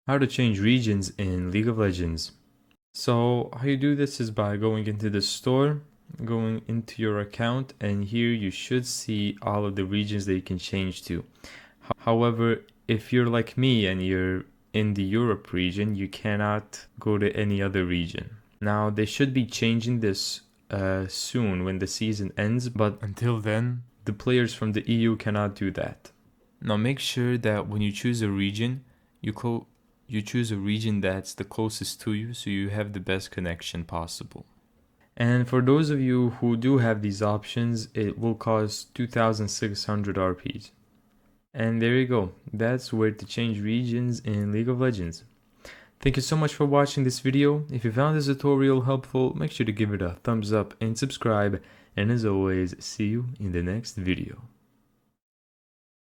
How to change regions in League of Legends. So how you do this is by going into the store, going into your account, and here you should see all of the regions that you can change to. However, if you're like me and you're in the Europe region, you cannot go to any other region. Now they should be changing this soon when the season ends, but until then, the players from the EU cannot do that. Now make sure that when you choose a region, you choose a region that's the closest to you so you have the best connection possible. And for those of you who do have these options, it will cost 2600 RPs. And there you go, that's where to change regions in League of Legends. Thank you so much for watching this video. If you found this tutorial helpful, make sure to give it a thumbs up and subscribe. And as always, see you in the next video.